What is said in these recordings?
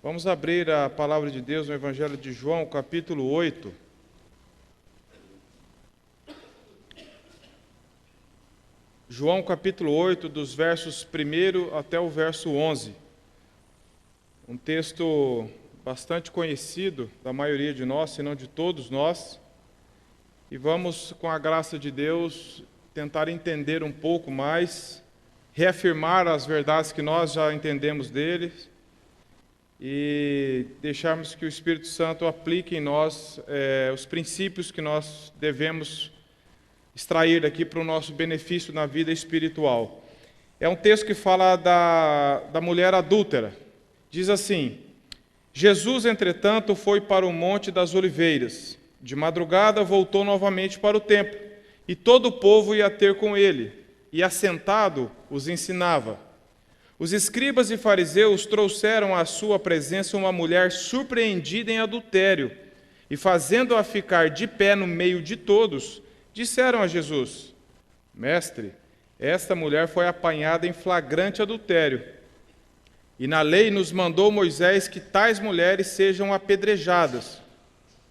Vamos abrir a palavra de Deus no Evangelho de João, capítulo 8. João, capítulo 8, dos versos 1 até o verso 11. Um texto bastante conhecido da maioria de nós, se não de todos nós. E vamos, com a graça de Deus, tentar entender um pouco mais, reafirmar as verdades que nós já entendemos deles e deixarmos que o Espírito Santo aplique em nós os princípios que nós devemos extrair daqui para o nosso benefício na vida espiritual. É um texto que fala da mulher adúltera. Diz assim: Jesus, entretanto, foi para o Monte das Oliveiras. De madrugada voltou novamente para o templo, e todo o povo ia ter com ele, e assentado os ensinava. Os escribas e fariseus trouxeram à sua presença uma mulher surpreendida em adultério, e fazendo-a ficar de pé no meio de todos, disseram a Jesus: Mestre, esta mulher foi apanhada em flagrante adultério. E na lei nos mandou Moisés que tais mulheres sejam apedrejadas.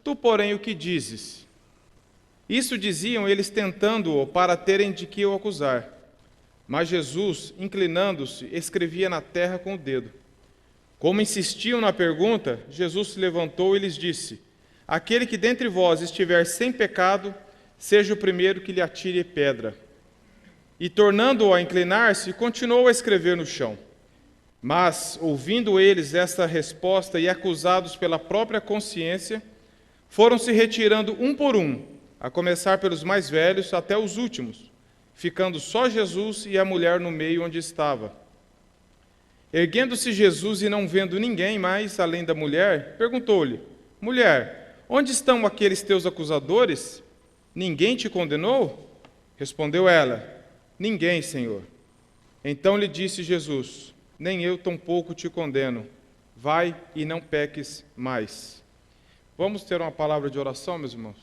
Tu, porém, o que dizes? Isso diziam eles tentando-o para terem de que o acusar. Mas Jesus, inclinando-se, escrevia na terra com o dedo. Como insistiam na pergunta, Jesus se levantou e lhes disse: Aquele que dentre vós estiver sem pecado, seja o primeiro que lhe atire pedra. E tornando-o a inclinar-se, continuou a escrever no chão. Mas, ouvindo eles esta resposta e acusados pela própria consciência, foram se retirando um por um, a começar pelos mais velhos até os últimos, ficando só Jesus e a mulher no meio onde estava. Erguendo-se Jesus e não vendo ninguém mais além da mulher, perguntou-lhe: Mulher, onde estão aqueles teus acusadores? Ninguém te condenou? Respondeu ela: Ninguém, Senhor. Então lhe disse Jesus: Nem eu tampouco te condeno. Vai e não peques mais. Vamos ter uma palavra de oração, meus irmãos?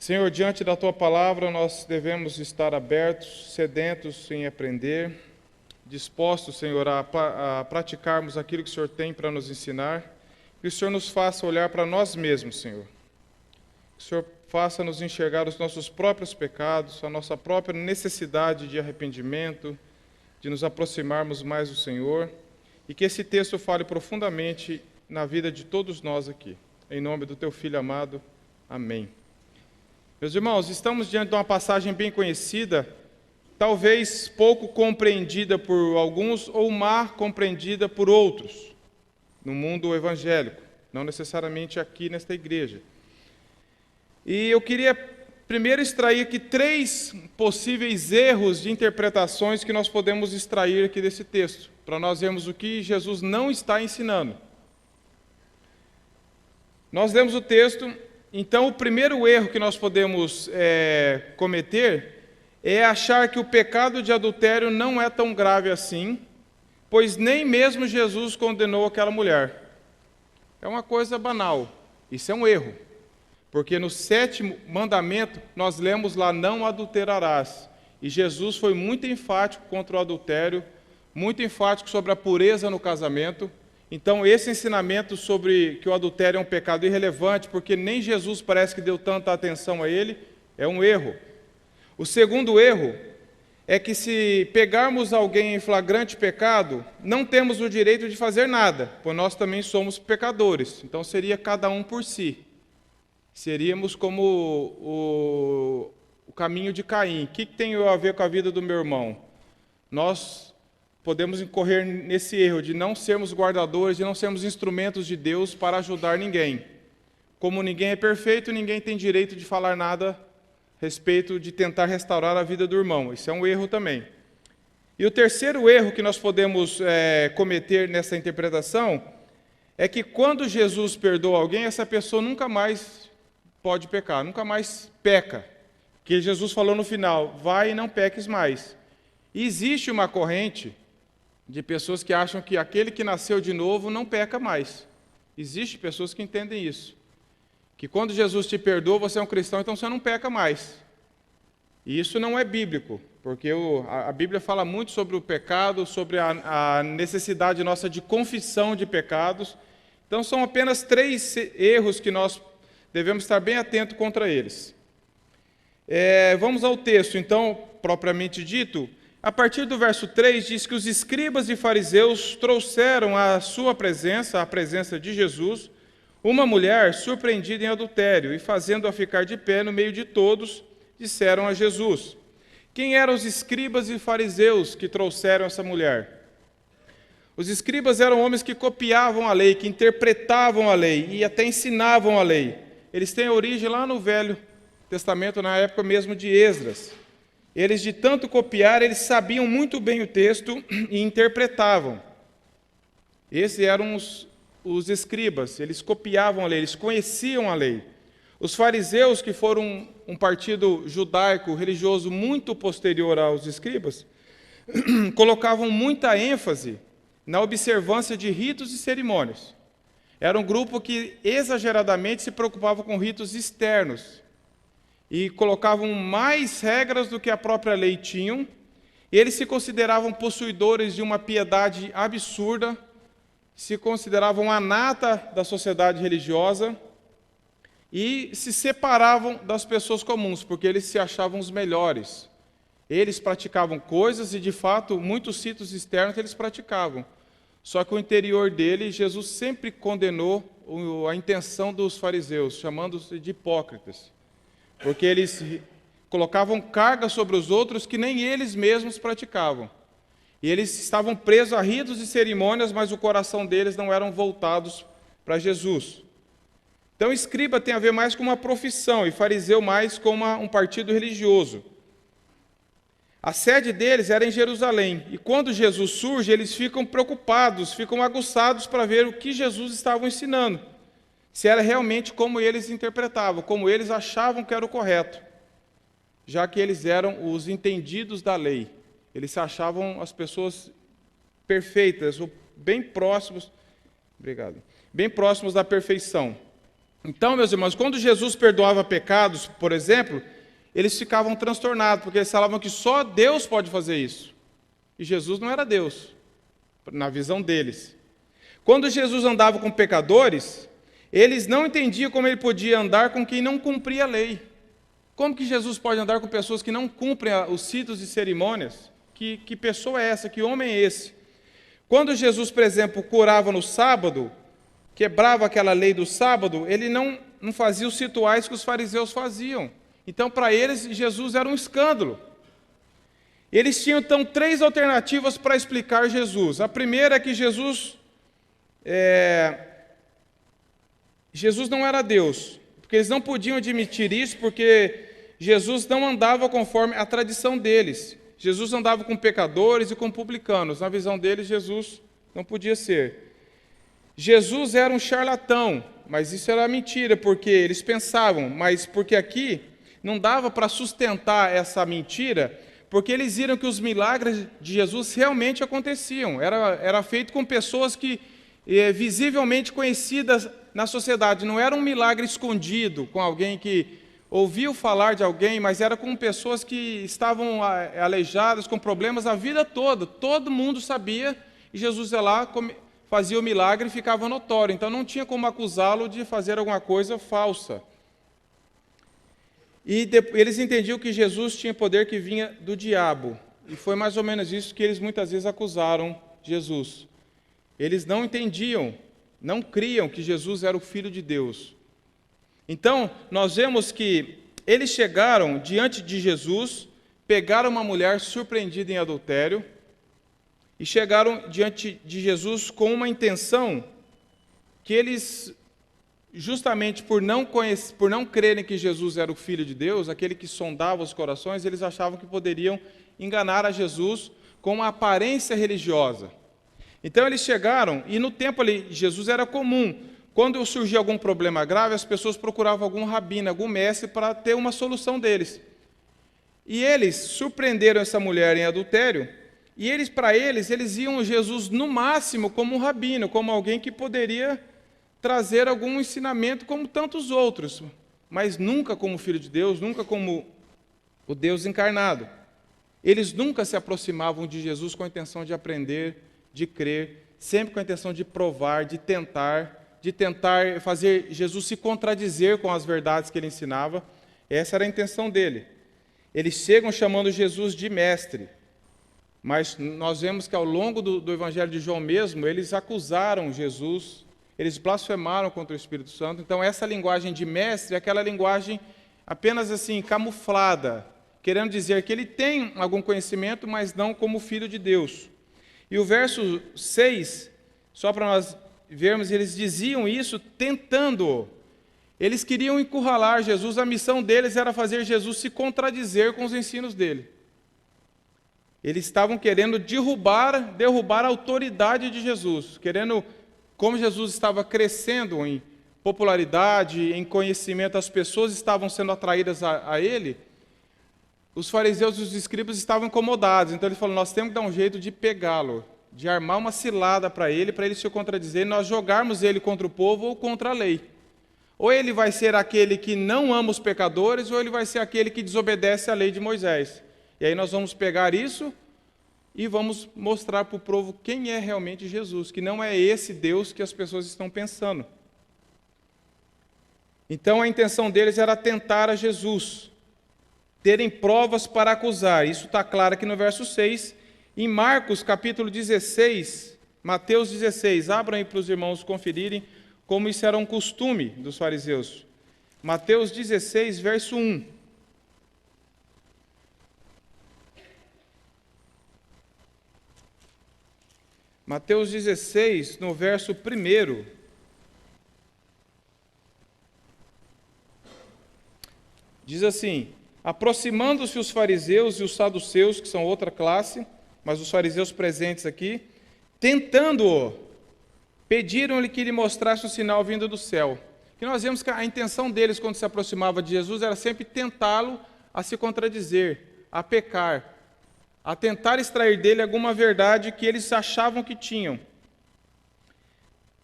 Senhor, diante da Tua palavra, nós devemos estar abertos, sedentos em aprender, dispostos, Senhor, a praticarmos aquilo que o Senhor tem para nos ensinar, que o Senhor nos faça olhar para nós mesmos, Senhor. Que o Senhor faça-nos enxergar os nossos próprios pecados, a nossa própria necessidade de arrependimento, de nos aproximarmos mais do Senhor, e que esse texto fale profundamente na vida de todos nós aqui. Em nome do Teu Filho amado. Amém. Meus irmãos, estamos diante de uma passagem bem conhecida, talvez pouco compreendida por alguns ou má compreendida por outros, no mundo evangélico, não necessariamente aqui nesta igreja. E eu queria primeiro extrair aqui 3 possíveis erros de interpretações que nós podemos extrair aqui desse texto, para nós vermos o que Jesus não está ensinando. Nós lemos o texto, então o primeiro erro que nós podemos cometer é achar que o pecado de adultério não é tão grave assim, pois nem mesmo Jesus condenou aquela mulher. É uma coisa banal, isso é um erro. Porque no 7º mandamento, nós lemos lá, não adulterarás. E Jesus foi muito enfático contra o adultério, muito enfático sobre a pureza no casamento. Então, esse ensinamento sobre que o adultério é um pecado irrelevante, porque nem Jesus parece que deu tanta atenção a ele, é um erro. O segundo erro é que se pegarmos alguém em flagrante pecado, não temos o direito de fazer nada, pois nós também somos pecadores. Então, seria cada um por si. Seríamos como o caminho de Caim. O que tem a ver com a vida do meu irmão? Nós podemos incorrer nesse erro de não sermos guardadores, de não sermos instrumentos de Deus para ajudar ninguém. Como ninguém é perfeito, ninguém tem direito de falar nada a respeito de tentar restaurar a vida do irmão. Isso é um erro também. E o terceiro erro que nós podemos cometer nessa interpretação é que quando Jesus perdoa alguém, essa pessoa nunca mais pode pecar, nunca mais peca. Porque Jesus falou no final: vai e não peques mais. E existe uma corrente de pessoas que acham que aquele que nasceu de novo não peca mais. Existem pessoas que entendem isso. Que quando Jesus te perdoa, você é um cristão, então você não peca mais. E isso não é bíblico. porque a Bíblia fala muito sobre o pecado, sobre a necessidade nossa de confissão de pecados. Então, são apenas 3 erros que nós devemos estar bem atentos contra eles. Vamos ao texto, então, propriamente dito. A partir do verso 3, diz que os escribas e fariseus trouxeram à sua presença, à presença de Jesus, uma mulher surpreendida em adultério, e fazendo-a ficar de pé no meio de todos, disseram a Jesus: quem eram os escribas e fariseus que trouxeram essa mulher? Os escribas eram homens que copiavam a lei, que interpretavam a lei e até ensinavam a lei. Eles têm origem lá no Velho Testamento, na época mesmo de Esdras. Eles, de tanto copiar, eles sabiam muito bem o texto e interpretavam. Esses eram os escribas, eles copiavam a lei, eles conheciam a lei. Os fariseus, que foram um partido judaico religioso muito posterior aos escribas, colocavam muita ênfase na observância de ritos e cerimônias. Era um grupo que exageradamente se preocupava com ritos externos e colocavam mais regras do que a própria lei tinham. Eles se consideravam possuidores de uma piedade absurda, se consideravam a nata da sociedade religiosa e se separavam das pessoas comuns, porque eles se achavam os melhores. Eles praticavam coisas e, de fato, muitos ritos externos eles praticavam. Só que o interior dele, Jesus sempre condenou a intenção dos fariseus, chamando-os de hipócritas, porque eles colocavam carga sobre os outros que nem eles mesmos praticavam. E eles estavam presos a ritos e cerimônias, mas o coração deles não eram voltados para Jesus. Então, escriba tem a ver mais com uma profissão e fariseu mais com um partido religioso. A sede deles era em Jerusalém, e quando Jesus surge, eles ficam preocupados, ficam aguçados para ver o que Jesus estava ensinando, se era realmente como eles interpretavam, como eles achavam que era o correto, já que eles eram os entendidos da lei. Eles se achavam as pessoas perfeitas, ou bem próximos da perfeição. Então, meus irmãos, quando Jesus perdoava pecados, por exemplo, eles ficavam transtornados, porque eles falavam que só Deus pode fazer isso. E Jesus não era Deus, na visão deles. Quando Jesus andava com pecadores, eles não entendiam como ele podia andar com quem não cumpria a lei. Como que Jesus pode andar com pessoas que não cumprem os ritos e cerimônias? Que pessoa é essa? Que homem é esse? Quando Jesus, por exemplo, curava no sábado, quebrava aquela lei do sábado, ele não fazia os rituais que os fariseus faziam. Então, para eles, Jesus era um escândalo. Eles tinham, então, 3 alternativas para explicar Jesus. A primeira é que Jesus não era Deus, porque eles não podiam admitir isso, porque Jesus não andava conforme a tradição deles. Jesus andava com pecadores e com publicanos. Na visão deles, Jesus não podia ser. Jesus era um charlatão, mas isso era mentira, porque eles pensavam, mas porque aqui não dava para sustentar essa mentira, porque eles viram que os milagres de Jesus realmente aconteciam. Era feito com pessoas que visivelmente conhecidas na sociedade. Não era um milagre escondido, com alguém que ouviu falar de alguém, mas era com pessoas que estavam aleijadas, com problemas a vida toda. Todo mundo sabia, e Jesus ia lá, fazia o milagre e ficava notório. Então não tinha como acusá-lo de fazer alguma coisa falsa. E eles entendiam que Jesus tinha poder que vinha do diabo. E foi mais ou menos isso que eles muitas vezes acusaram Jesus. Eles não entendiam, não criam que Jesus era o Filho de Deus. Então, nós vemos que eles chegaram diante de Jesus, pegaram uma mulher surpreendida em adultério, e chegaram diante de Jesus com uma intenção que eles, justamente por não crerem que Jesus era o Filho de Deus, aquele que sondava os corações, eles achavam que poderiam enganar a Jesus com uma aparência religiosa. Então eles chegaram, e no tempo ali, Jesus era comum. Quando surgia algum problema grave, as pessoas procuravam algum rabino, algum mestre, para ter uma solução deles. E eles surpreenderam essa mulher em adultério, e para eles viam Jesus no máximo como um rabino, como alguém que poderia trazer algum ensinamento como tantos outros, mas nunca como Filho de Deus, nunca como o Deus encarnado. Eles nunca se aproximavam de Jesus com a intenção de aprender, de crer, sempre com a intenção de provar, de tentar fazer Jesus se contradizer com as verdades que ele ensinava. Essa era a intenção dele. Eles chegam chamando Jesus de mestre, mas nós vemos que ao longo do Evangelho de João mesmo, eles acusaram Jesus, eles blasfemaram contra o Espírito Santo. Então essa linguagem de mestre é aquela linguagem apenas assim, camuflada, querendo dizer que ele tem algum conhecimento, mas não como filho de Deus. E o verso 6, só para nós vermos, eles diziam isso tentando. Eles queriam encurralar Jesus, a missão deles era fazer Jesus se contradizer com os ensinos dele. Eles estavam querendo derrubar a autoridade de Jesus, querendo, como Jesus estava crescendo em popularidade, em conhecimento, as pessoas estavam sendo atraídas a ele, os fariseus e os escribas estavam incomodados. Então ele falou, nós temos que dar um jeito de pegá-lo, de armar uma cilada para ele se contradizer, nós jogarmos ele contra o povo ou contra a lei. Ou ele vai ser aquele que não ama os pecadores, ou ele vai ser aquele que desobedece à lei de Moisés. E aí nós vamos pegar isso e vamos mostrar para o povo quem é realmente Jesus, que não é esse Deus que as pessoas estão pensando. Então a intenção deles era tentar a Jesus, terem provas para acusar. Isso está claro aqui no verso 6. Em Marcos, capítulo 16, Mateus 16, abram aí para os irmãos conferirem como isso era um costume dos fariseus. Mateus 16, verso 1. Mateus 16, no verso 1. Diz assim: aproximando-se os fariseus e os saduceus, que são outra classe, mas os fariseus presentes aqui, tentando-o, pediram-lhe que lhe mostrasse um sinal vindo do céu. Que nós vemos que a intenção deles, quando se aproximava de Jesus, era sempre tentá-lo a se contradizer, a pecar, a tentar extrair dele alguma verdade que eles achavam que tinham.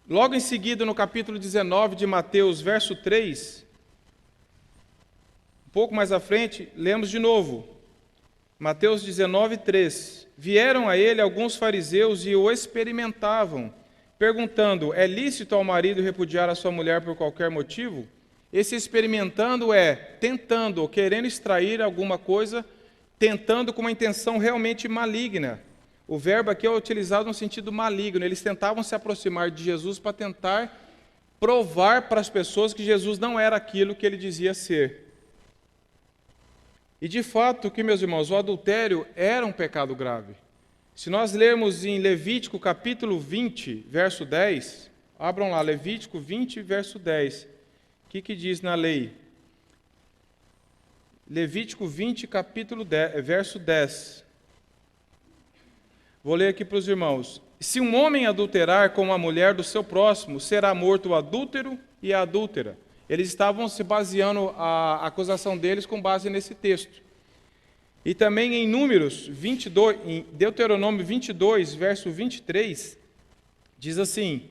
Logo em seguida, no capítulo 19 de Mateus, verso 3, um pouco mais à frente, lemos de novo. Mateus 19, 3. Vieram a ele alguns fariseus e o experimentavam, perguntando, é lícito ao marido repudiar a sua mulher por qualquer motivo? Esse experimentando é tentando, ou querendo extrair alguma coisa, tentando com uma intenção realmente maligna. O verbo aqui é utilizado no sentido maligno. Eles tentavam se aproximar de Jesus para tentar provar para as pessoas que Jesus não era aquilo que ele dizia ser. E de fato, que meus irmãos, o adultério era um pecado grave. Se nós lermos em Levítico capítulo 20, verso 10, abram lá, Levítico 20, verso 10. O que diz na lei? Levítico 20, capítulo 10, verso 10. Vou ler aqui para os irmãos. Se um homem adulterar com a mulher do seu próximo, será morto o adúltero e a adúltera. Eles estavam se baseando, a acusação deles com base nesse texto. E também em Números 22, em Deuteronômio 22, verso 23, diz assim: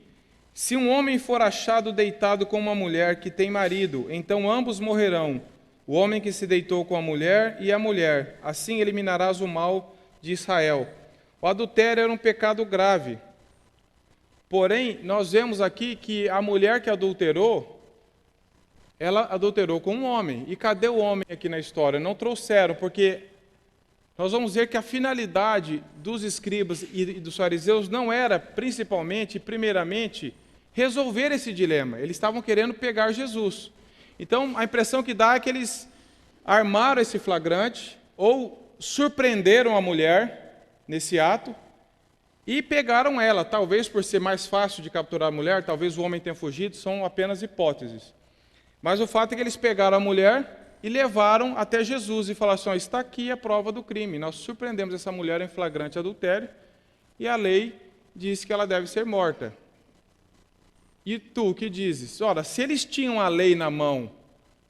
se um homem for achado deitado com uma mulher que tem marido, então ambos morrerão, o homem que se deitou com a mulher e a mulher. Assim eliminarás o mal de Israel. O adultério era um pecado grave. Porém, nós vemos aqui que a mulher que adulterou, ela adulterou com um homem. E cadê o homem aqui na história? Não trouxeram, porque nós vamos ver que a finalidade dos escribas e dos fariseus não era, principalmente, primeiramente, resolver esse dilema. Eles estavam querendo pegar Jesus. Então, a impressão que dá é que eles armaram esse flagrante, ou surpreenderam a mulher nesse ato, e pegaram ela. Talvez por ser mais fácil de capturar a mulher, talvez o homem tenha fugido, são apenas hipóteses. Mas o fato é que eles pegaram a mulher e levaram até Jesus e falaram assim: está aqui a prova do crime. Nós surpreendemos essa mulher em flagrante adultério e a lei diz que ela deve ser morta. E tu que dizes? Ora, se eles tinham a lei na mão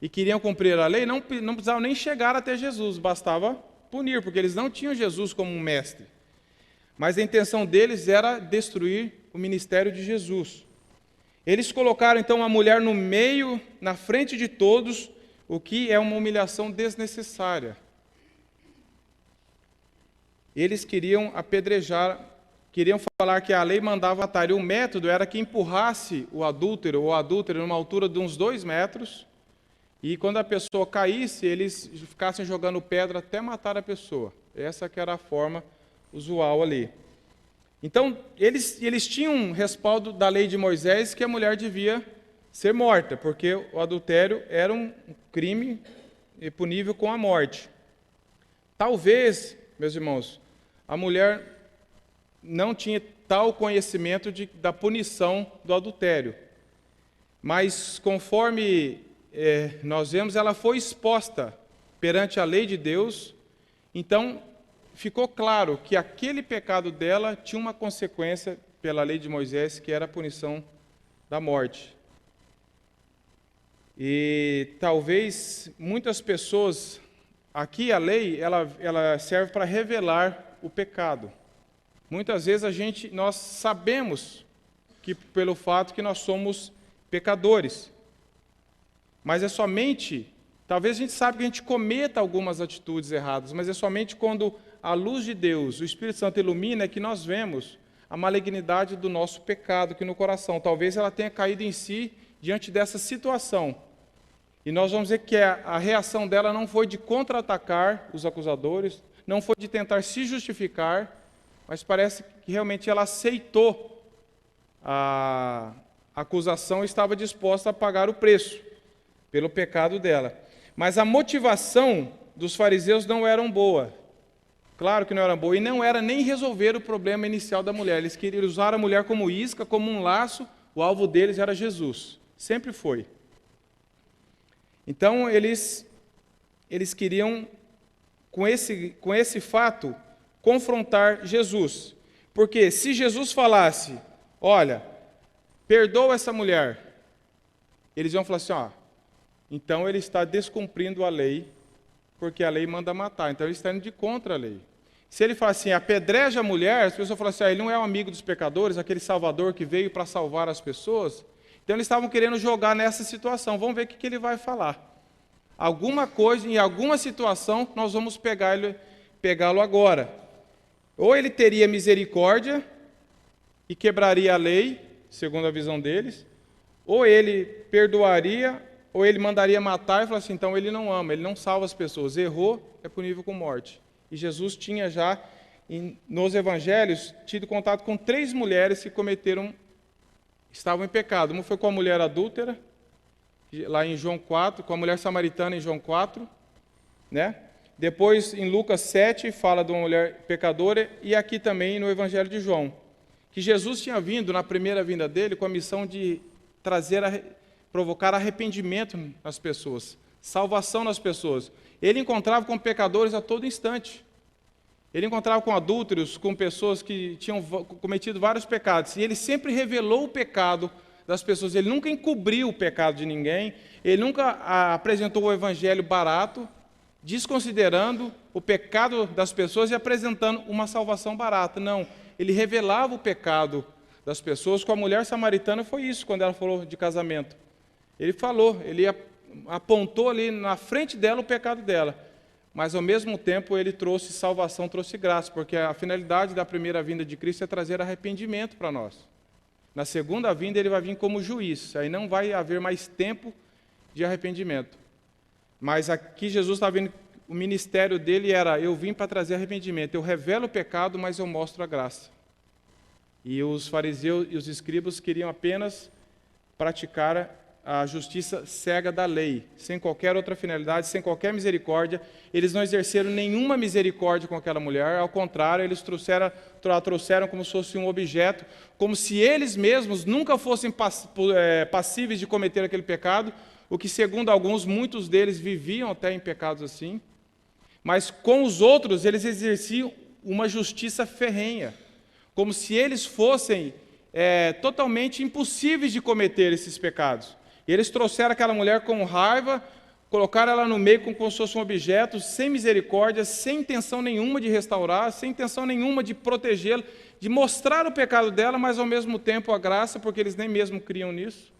e queriam cumprir a lei, não precisavam nem chegar até Jesus, bastava punir, porque eles não tinham Jesus como um mestre. Mas a intenção deles era destruir o ministério de Jesus. Eles colocaram então a mulher no meio, na frente de todos, o que é uma humilhação desnecessária. eles queriam apedrejar, queriam falar que a lei mandava matar, e o método era que empurrasse o adúltero ou a adúltera numa altura de uns 2 metros, e quando a pessoa caísse, eles ficassem jogando pedra até matar a pessoa. Essa que era a forma usual ali. Então, eles tinham um respaldo da lei de Moisés que a mulher devia ser morta, porque o adultério era um crime punível com a morte. Talvez, meus irmãos, a mulher não tinha tal conhecimento da punição do adultério, mas conforme nós vemos, ela foi exposta perante a lei de Deus, então ficou claro que aquele pecado dela tinha uma consequência pela lei de Moisés, que era a punição da morte. E talvez muitas pessoas, aqui a lei, ela serve para revelar o pecado. Muitas vezes nós sabemos que pelo fato que nós somos pecadores, mas é somente, talvez a gente saiba que a gente cometa algumas atitudes erradas, mas é somente quando a luz de Deus, o Espírito Santo ilumina, é que nós vemos a malignidade do nosso pecado aqui no coração. Talvez ela tenha caído em si diante dessa situação. E nós vamos ver que a reação dela não foi de contra-atacar os acusadores, não foi de tentar se justificar, mas parece que realmente ela aceitou a acusação e estava disposta a pagar o preço pelo pecado dela. Mas a motivação dos fariseus não era boa. Claro que não era boa. E não era nem resolver o problema inicial da mulher. Eles queriam usar a mulher como isca, como um laço. O alvo deles era Jesus. Sempre foi. Então, eles queriam, com esse fato, confrontar Jesus. Porque se Jesus falasse, olha, perdoa essa mulher, eles iam falar assim, então ele está descumprindo a lei, porque a lei manda matar, então ele está indo de contra a lei. Se ele falar assim, apedreja a mulher, as pessoas falam assim, ele não é um amigo dos pecadores, aquele salvador que veio para salvar as pessoas. Então eles estavam querendo jogar nessa situação, vamos ver o que ele vai falar. Alguma coisa, em alguma situação, nós vamos pegá-lo agora. Ou ele teria misericórdia e quebraria a lei, segundo a visão deles, ou ele perdoaria, ou ele mandaria matar e falar assim, então ele não ama, ele não salva as pessoas, errou, é punível com morte. E Jesus tinha já, nos evangelhos, tido contato com 3 mulheres que estavam em pecado. Uma foi com a mulher adúltera, lá em João 4, com a mulher samaritana em João 4, né? Depois, em Lucas 7, fala de uma mulher pecadora, e aqui também no Evangelho de João, que Jesus tinha vindo, na primeira vinda dele, com a missão de provocar arrependimento nas pessoas, salvação nas pessoas. Ele encontrava com pecadores a todo instante. Ele encontrava com adúlteros, com pessoas que tinham cometido vários pecados, e ele sempre revelou o pecado das pessoas. Ele nunca encobriu o pecado de ninguém, ele nunca apresentou o evangelho barato, desconsiderando o pecado das pessoas e apresentando uma salvação barata. Não, ele revelava o pecado das pessoas. Com a mulher samaritana foi isso, quando ela falou de casamento. Ele falou, ele apontou ali na frente dela o pecado dela, mas ao mesmo tempo ele trouxe salvação, trouxe graça, porque a finalidade da primeira vinda de Cristo é trazer arrependimento para nós. Na segunda vinda ele vai vir como juiz, aí não vai haver mais tempo de arrependimento. Mas aqui Jesus está vindo, o ministério dele era, eu vim para trazer arrependimento, eu revelo o pecado, mas eu mostro a graça. E os fariseus e os escribas queriam apenas praticar a justiça cega da lei, sem qualquer outra finalidade, sem qualquer misericórdia. Eles não exerceram nenhuma misericórdia com aquela mulher, ao contrário, eles trouxeram como se fosse um objeto, como se eles mesmos nunca fossem passíveis de cometer aquele pecado, o que, segundo alguns, muitos deles viviam até em pecados assim, mas com os outros eles exerciam uma justiça ferrenha, como se eles fossem totalmente impossíveis de cometer esses pecados. E eles trouxeram aquela mulher com raiva, colocaram ela no meio como se fosse um objeto, sem misericórdia, sem intenção nenhuma de restaurar, sem intenção nenhuma de protegê-la, de mostrar o pecado dela, mas ao mesmo tempo a graça, porque eles nem mesmo criam nisso.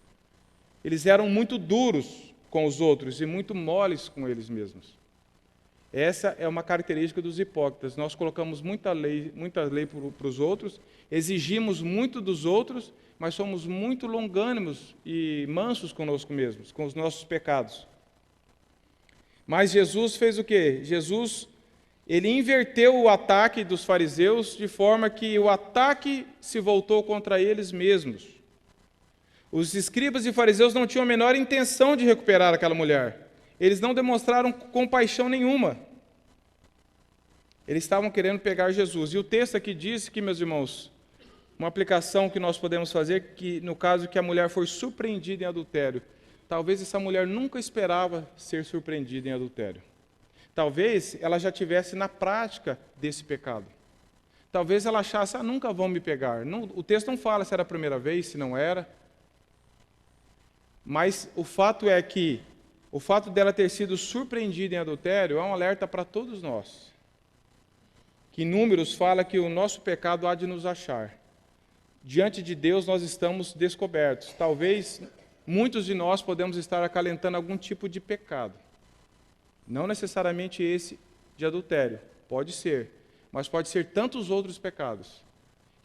Eles eram muito duros com os outros e muito moles com eles mesmos. Essa é uma característica dos hipócritas. Nós colocamos muita lei para os outros, exigimos muito dos outros, mas somos muito longânimos e mansos conosco mesmos, com os nossos pecados. Mas Jesus fez o quê? Jesus, ele inverteu o ataque dos fariseus de forma que o ataque se voltou contra eles mesmos. Os escribas e fariseus não tinham a menor intenção de recuperar aquela mulher. Eles não demonstraram compaixão nenhuma. Eles estavam querendo pegar Jesus. E o texto aqui diz que, meus irmãos, uma aplicação que nós podemos fazer, que no caso que a mulher foi surpreendida em adultério, talvez essa mulher nunca esperava ser surpreendida em adultério. Talvez ela já tivesse na prática desse pecado. Talvez ela achasse, nunca vão me pegar. Não, o texto não fala se era a primeira vez, se não era. Mas o fato é que o fato dela ter sido surpreendida em adultério é um alerta para todos nós. Que Números fala que o nosso pecado há de nos achar. Diante de Deus nós estamos descobertos. Talvez muitos de nós podemos estar acalentando algum tipo de pecado. Não necessariamente esse de adultério, pode ser, mas pode ser tantos outros pecados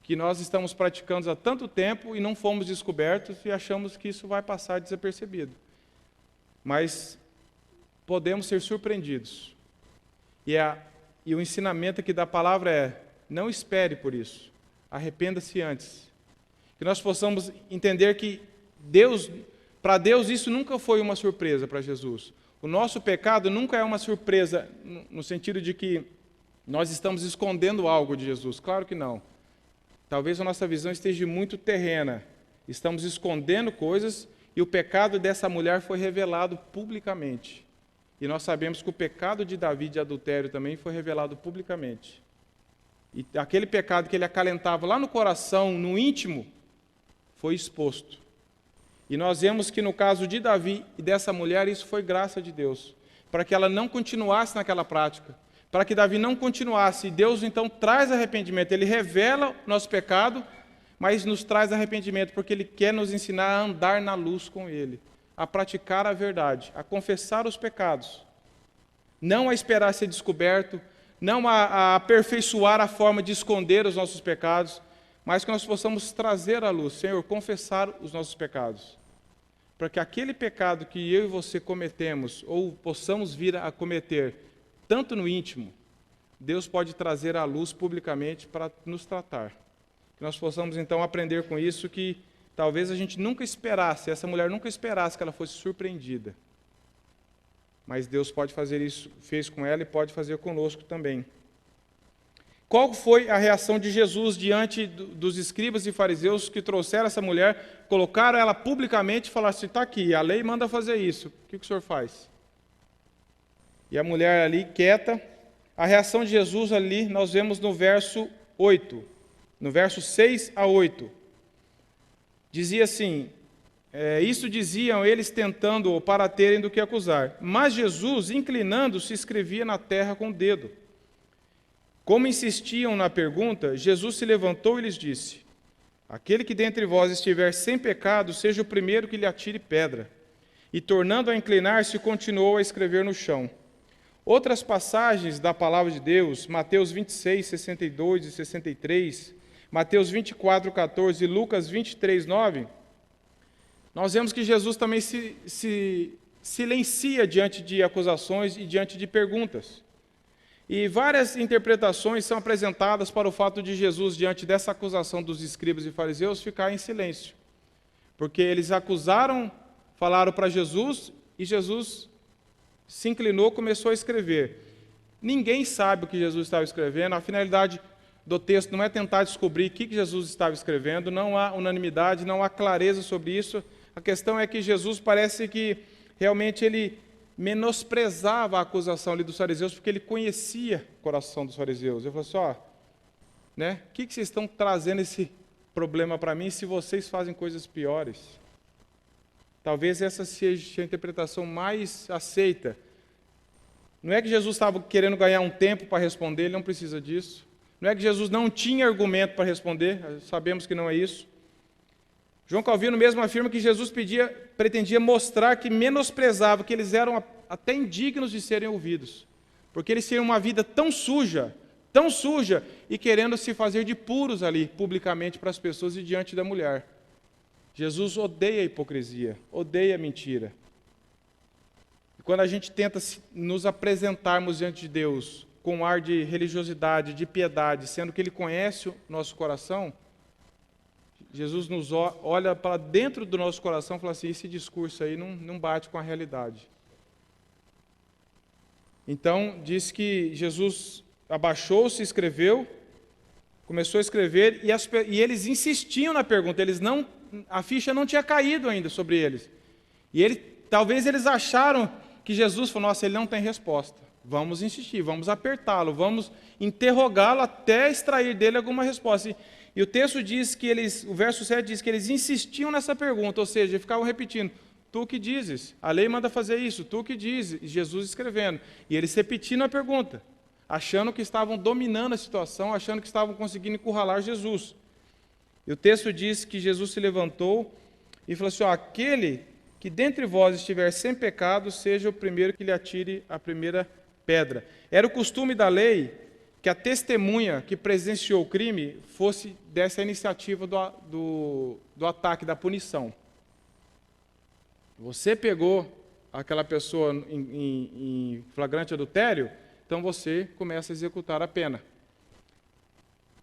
que nós estamos praticando há tanto tempo e não fomos descobertos e achamos que isso vai passar desapercebido. Mas podemos ser surpreendidos. E o ensinamento aqui da palavra é: não espere por isso, arrependa-se antes. Que nós possamos entender que para Deus isso nunca foi uma surpresa para Jesus. O nosso pecado nunca é uma surpresa no sentido de que nós estamos escondendo algo de Jesus. Claro que não. Talvez a nossa visão esteja muito terrena. Estamos escondendo coisas e o pecado dessa mulher foi revelado publicamente. E nós sabemos que o pecado de Davi de adultério também foi revelado publicamente. E aquele pecado que ele acalentava lá no coração, no íntimo, foi exposto. E nós vemos que no caso de Davi e dessa mulher, isso foi graça de Deus, para que ela não continuasse naquela prática, para que Davi não continuasse. E Deus então traz arrependimento, Ele revela o nosso pecado, mas nos traz arrependimento, porque Ele quer nos ensinar a andar na luz com Ele, a praticar a verdade, a confessar os pecados, não a esperar ser descoberto, não a aperfeiçoar a forma de esconder os nossos pecados, mas que nós possamos trazer à luz, Senhor, confessar os nossos pecados, para que aquele pecado que eu e você cometemos, ou possamos vir a cometer, tanto no íntimo, Deus pode trazer à luz publicamente para nos tratar. Que nós possamos então aprender com isso, que talvez a gente nunca esperasse, essa mulher nunca esperasse que ela fosse surpreendida. Mas Deus pode fazer isso, fez com ela e pode fazer conosco também. Qual foi a reação de Jesus diante dos escribas e fariseus que trouxeram essa mulher, colocaram ela publicamente e falaram assim: está aqui, a lei manda fazer isso, o que o senhor faz? E a mulher ali, quieta. A reação de Jesus ali, nós vemos no verso 8, no verso 6 a 8. Dizia assim, isso diziam eles tentando-o para terem do que acusar. Mas Jesus, inclinando-se, escrevia na terra com o dedo. Como insistiam na pergunta, Jesus se levantou e lhes disse: aquele que dentre vós estiver sem pecado, seja o primeiro que lhe atire pedra. E tornando a inclinar-se, continuou a escrever no chão. Outras passagens da palavra de Deus, Mateus 26, 62 e 63, Mateus 24, 14 e Lucas 23, 9, nós vemos que Jesus também se silencia diante de acusações e diante de perguntas. E várias interpretações são apresentadas para o fato de Jesus, diante dessa acusação dos escribas e fariseus, ficar em silêncio. Porque eles acusaram, falaram para Jesus, e Jesus se inclinou, começou a escrever. Ninguém sabe o que Jesus estava escrevendo, a finalidade do texto não é tentar descobrir o que Jesus estava escrevendo, não há unanimidade, não há clareza sobre isso. A questão é que Jesus parece que realmente ele menosprezava a acusação ali dos fariseus, porque ele conhecia o coração dos fariseus. Ele falou assim, o que vocês estão trazendo esse problema para mim se vocês fazem coisas piores? Talvez essa seja a interpretação mais aceita. Não é que Jesus estava querendo ganhar um tempo para responder, ele não precisa disso. Não é que Jesus não tinha argumento para responder, sabemos que não é isso. João Calvino mesmo afirma que Jesus pretendia mostrar que menosprezava, que eles eram até indignos de serem ouvidos, porque eles tinham uma vida tão suja, e querendo se fazer de puros ali, publicamente para as pessoas e diante da mulher. Jesus odeia a hipocrisia, odeia a mentira. E quando a gente tenta nos apresentarmos diante de Deus com um ar de religiosidade, de piedade, sendo que Ele conhece o nosso coração, Jesus nos olha para dentro do nosso coração e fala assim, esse discurso aí não bate com a realidade. Então, diz que Jesus abaixou-se, escreveu, começou a escrever, e eles insistiam na pergunta, a ficha não tinha caído ainda sobre eles. E talvez eles acharam que Jesus falou, nossa, ele não tem resposta. Vamos insistir, vamos apertá-lo, vamos interrogá-lo até extrair dele alguma resposta. E o texto diz que o verso 7 diz que eles insistiam nessa pergunta, ou seja, ficavam repetindo, tu que dizes, a lei manda fazer isso, tu que dizes, e Jesus escrevendo. E eles repetindo a pergunta, achando que estavam dominando a situação, achando que estavam conseguindo encurralar Jesus. E o texto diz que Jesus se levantou e falou assim, aquele que dentre vós estiver sem pecado, seja o primeiro que lhe atire a primeira pedra. Era o costume da lei que a testemunha que presenciou o crime desse a iniciativa do ataque, da punição. Você pegou aquela pessoa em flagrante adultério, então você começa a executar a pena.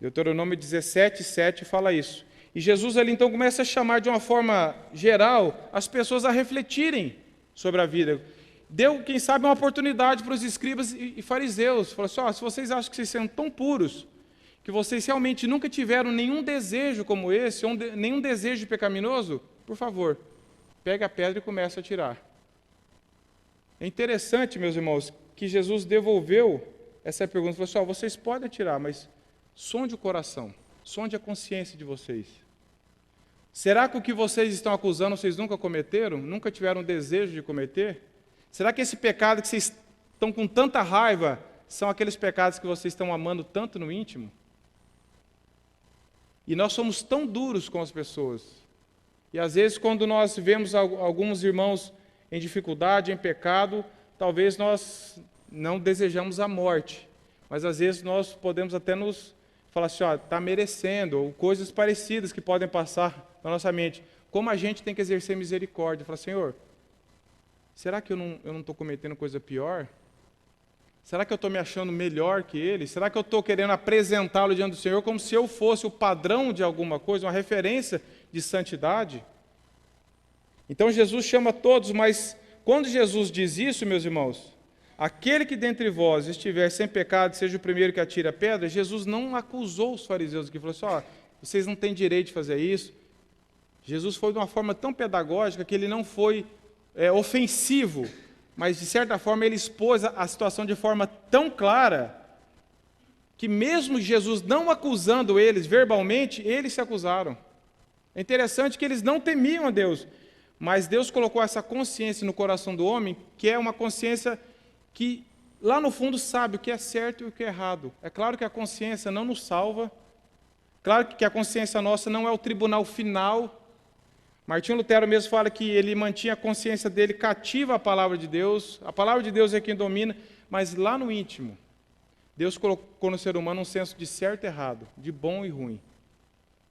Deuteronômio 17:7 fala isso. E Jesus ali então começa a chamar de uma forma geral as pessoas a refletirem sobre a vida. Deu, quem sabe, uma oportunidade para os escribas e fariseus. Falou assim, se vocês acham que vocês são tão puros, que vocês realmente nunca tiveram nenhum desejo como esse, nenhum desejo pecaminoso, por favor, pegue a pedra e comece a tirar. É interessante, meus irmãos, que Jesus devolveu essa pergunta. Falou assim, vocês podem atirar, mas sonde o coração, sonde a consciência de vocês. Será que o que vocês estão acusando, vocês nunca cometeram? Nunca tiveram desejo de cometer? Será que esse pecado que vocês estão com tanta raiva são aqueles pecados que vocês estão amando tanto no íntimo? E nós somos tão duros com as pessoas. E às vezes quando nós vemos alguns irmãos em dificuldade, em pecado, talvez nós não desejamos a morte. Mas às vezes nós podemos até nos falar assim, está merecendo, ou coisas parecidas que podem passar na nossa mente. Como a gente tem que exercer misericórdia? Falar, Senhor, será que eu não estou cometendo coisa pior? Será que eu estou me achando melhor que ele? Será que eu estou querendo apresentá-lo diante do Senhor como se eu fosse o padrão de alguma coisa, uma referência de santidade? Então Jesus chama todos, mas quando Jesus diz isso, meus irmãos, aquele que dentre vós estiver sem pecado, seja o primeiro que atire a pedra, Jesus não acusou os fariseus aqui, falou assim, vocês não têm direito de fazer isso. Jesus foi de uma forma tão pedagógica que ele não foi ofensivo, mas de certa forma ele expôs a situação de forma tão clara que mesmo Jesus não acusando eles verbalmente, eles se acusaram. É interessante que eles não temiam a Deus, mas Deus colocou essa consciência no coração do homem, que é uma consciência que lá no fundo sabe o que é certo e o que é errado. É claro que a consciência não nos salva, claro que a consciência nossa não é o tribunal final. Martinho Lutero mesmo fala que ele mantinha a consciência dele cativa à palavra de Deus, a palavra de Deus é quem domina, mas lá no íntimo, Deus colocou no ser humano um senso de certo e errado, de bom e ruim.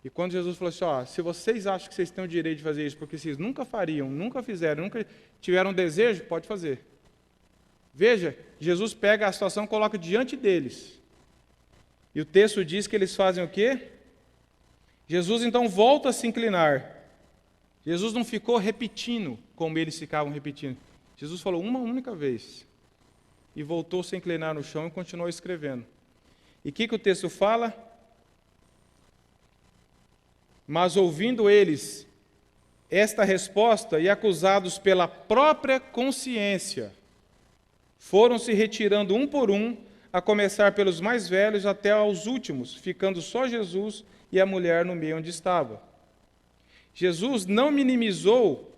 E quando Jesus falou assim, se vocês acham que vocês têm o direito de fazer isso, porque vocês nunca fariam, nunca fizeram, nunca tiveram desejo, pode fazer. Veja, Jesus pega a situação e coloca diante deles. E o texto diz que eles fazem o quê? Jesus então volta a se inclinar. Jesus não ficou repetindo como eles ficavam repetindo. Jesus falou uma única vez. E voltou a se inclinar no chão e continuou escrevendo. E o que o texto fala? Mas ouvindo eles esta resposta e acusados pela própria consciência, foram se retirando um por um, a começar pelos mais velhos até aos últimos, ficando só Jesus e a mulher no meio onde estava. Jesus não minimizou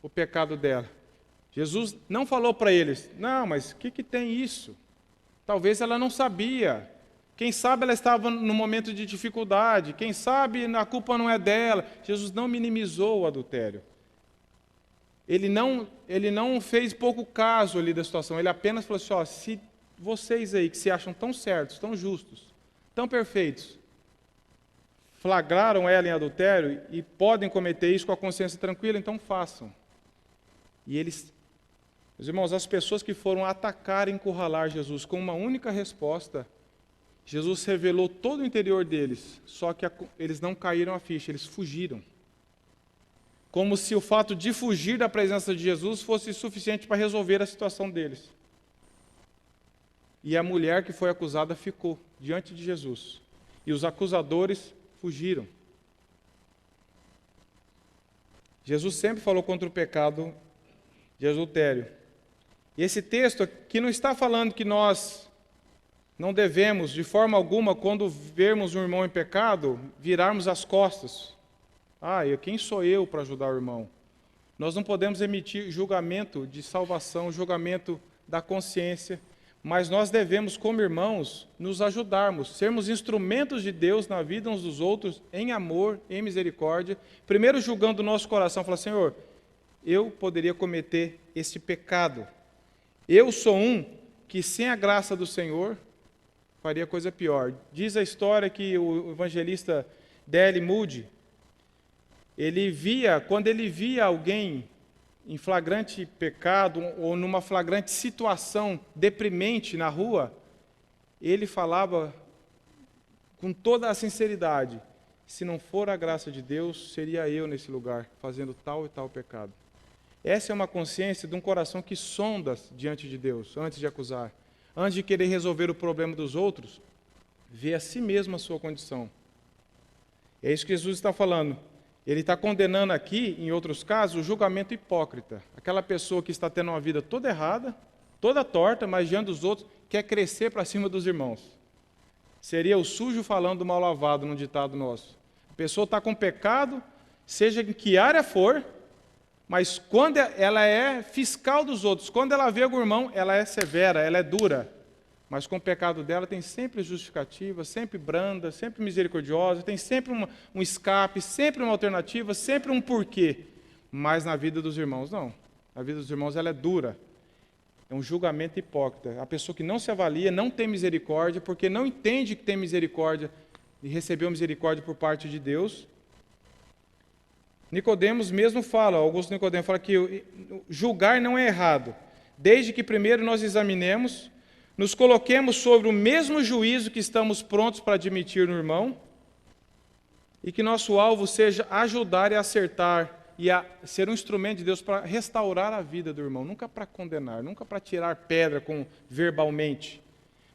o pecado dela. Jesus não falou para eles, não, mas o que tem isso? Talvez ela não sabia. Quem sabe ela estava num momento de dificuldade. Quem sabe a culpa não é dela. Jesus não minimizou o adultério. Ele não fez pouco caso ali da situação. Ele apenas falou assim, se vocês aí que se acham tão certos, tão justos, tão perfeitos, flagraram ela em adultério e podem cometer isso com a consciência tranquila, então façam. E eles, meus irmãos, as pessoas que foram atacar e encurralar Jesus com uma única resposta, Jesus revelou todo o interior deles, só que eles não caíram a ficha, eles fugiram. Como se o fato de fugir da presença de Jesus fosse suficiente para resolver a situação deles. E a mulher que foi acusada ficou diante de Jesus. E os acusadores fugiram. Jesus sempre falou contra o pecado de adultério. E esse texto aqui não está falando que nós não devemos, de forma alguma, quando vermos um irmão em pecado, virarmos as costas. Quem sou eu para ajudar o irmão? Nós não podemos emitir julgamento de salvação, julgamento da consciência, mas nós devemos, como irmãos, nos ajudarmos, sermos instrumentos de Deus na vida uns dos outros, em amor, em misericórdia, primeiro julgando o nosso coração, falar, Senhor, eu poderia cometer este pecado. Eu sou um que, sem a graça do Senhor, faria coisa pior. Diz a história que o evangelista D.L. Moody, quando ele via alguém em flagrante pecado ou numa flagrante situação deprimente na rua, ele falava com toda a sinceridade, se não for a graça de Deus, seria eu nesse lugar, fazendo tal e tal pecado. Essa é uma consciência de um coração que sonda diante de Deus, antes de acusar. Antes de querer resolver o problema dos outros, vê a si mesmo a sua condição. É isso que Jesus está falando. Ele está condenando aqui, em outros casos, o julgamento hipócrita. Aquela pessoa que está tendo uma vida toda errada, toda torta, mas diante dos outros, quer crescer para cima dos irmãos. Seria o sujo falando do mal lavado, num ditado nosso. A pessoa está com pecado, seja em que área for, mas quando ela é fiscal dos outros, quando ela vê algum irmão, ela é severa, ela é dura. Mas com o pecado dela tem sempre justificativa, sempre branda, sempre misericordiosa, tem sempre um escape, sempre uma alternativa, sempre um porquê. Mas na vida dos irmãos, não. Na vida dos irmãos ela é dura. É um julgamento hipócrita. A pessoa que não se avalia, não tem misericórdia, porque não entende que tem misericórdia e recebeu misericórdia por parte de Deus. Nicodemos mesmo fala, Augusto Nicodemos fala que julgar não é errado, desde que primeiro nós examinemos, nos coloquemos sobre o mesmo juízo que estamos prontos para admitir no irmão, e que nosso alvo seja ajudar e acertar, e a ser um instrumento de Deus para restaurar a vida do irmão, nunca para condenar, nunca para tirar pedra verbalmente,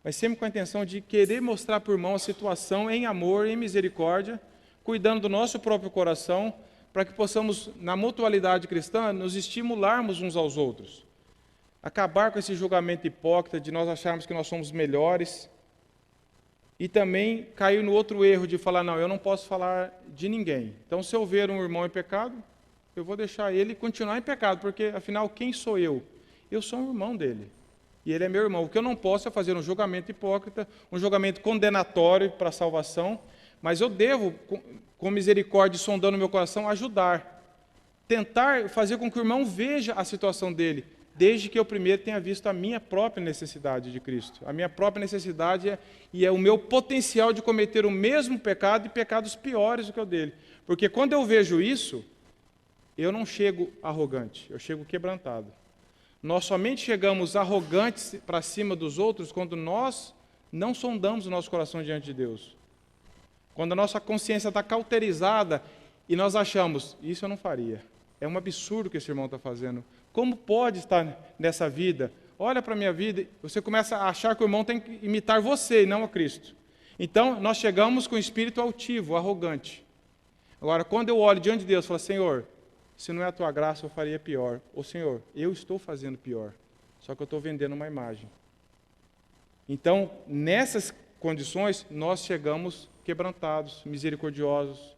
mas sempre com a intenção de querer mostrar para o irmão a situação em amor, em misericórdia, cuidando do nosso próprio coração, para que possamos, na mutualidade cristã, nos estimularmos uns aos outros. Acabar com esse julgamento hipócrita de nós acharmos que nós somos melhores e também cair no outro erro de falar, não, eu não posso falar de ninguém. Então, se eu ver um irmão em pecado, eu vou deixar ele continuar em pecado, porque, afinal, quem sou eu? Eu sou um irmão dele e ele é meu irmão. O que eu não posso é fazer um julgamento hipócrita, um julgamento condenatório para a salvação, mas eu devo, com misericórdia, sondando o meu coração, ajudar, tentar fazer com que o irmão veja a situação dele, desde que eu primeiro tenha visto a minha própria necessidade de Cristo. A minha própria necessidade é o meu potencial de cometer o mesmo pecado e pecados piores do que o dele. Porque quando eu vejo isso, eu não chego arrogante, eu chego quebrantado. Nós somente chegamos arrogantes para cima dos outros quando nós não sondamos o nosso coração diante de Deus. Quando a nossa consciência está cauterizada e nós achamos, isso eu não faria. É um absurdo o que esse irmão está fazendo. Como pode estar nessa vida? Olha para a minha vida, você começa a achar que o irmão tem que imitar você e não a Cristo. Então, nós chegamos com o espírito altivo, arrogante. Agora, quando eu olho diante de Deus e falo, Senhor, se não é a tua graça, eu faria pior. Ou, Senhor, eu estou fazendo pior, só que eu estou vendendo uma imagem. Então, nessas condições, nós chegamos quebrantados, misericordiosos,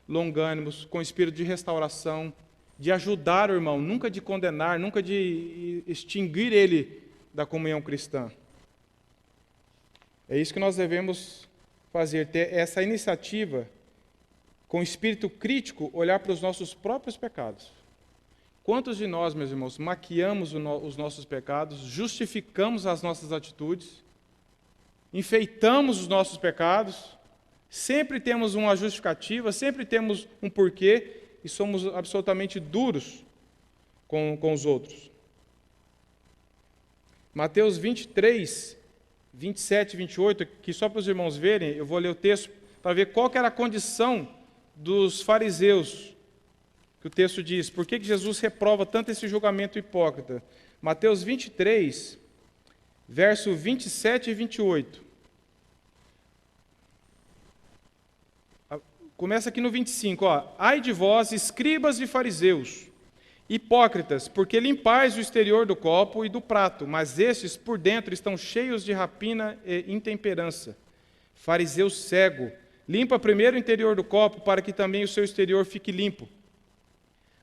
longânimos, com espírito de restauração, de ajudar o irmão, nunca de condenar, nunca de extinguir ele da comunhão cristã. É isso que nós devemos fazer, ter essa iniciativa, com espírito crítico, olhar para os nossos próprios pecados. Quantos de nós, meus irmãos, maquiamos os nossos pecados, justificamos as nossas atitudes, enfeitamos os nossos pecados, sempre temos uma justificativa, sempre temos um porquê e somos absolutamente duros com os outros. Mateus 23, 27 e 28, que só para os irmãos verem, eu vou ler o texto para ver qual que era a condição dos fariseus, que o texto diz, por que Jesus reprova tanto esse julgamento hipócrita. Mateus 23, verso 27 e 28. Começa aqui no 25, ai de vós, escribas e fariseus, hipócritas, porque limpais o exterior do copo e do prato, mas estes por dentro estão cheios de rapina e intemperança. Fariseu cego, limpa primeiro o interior do copo, para que também o seu exterior fique limpo.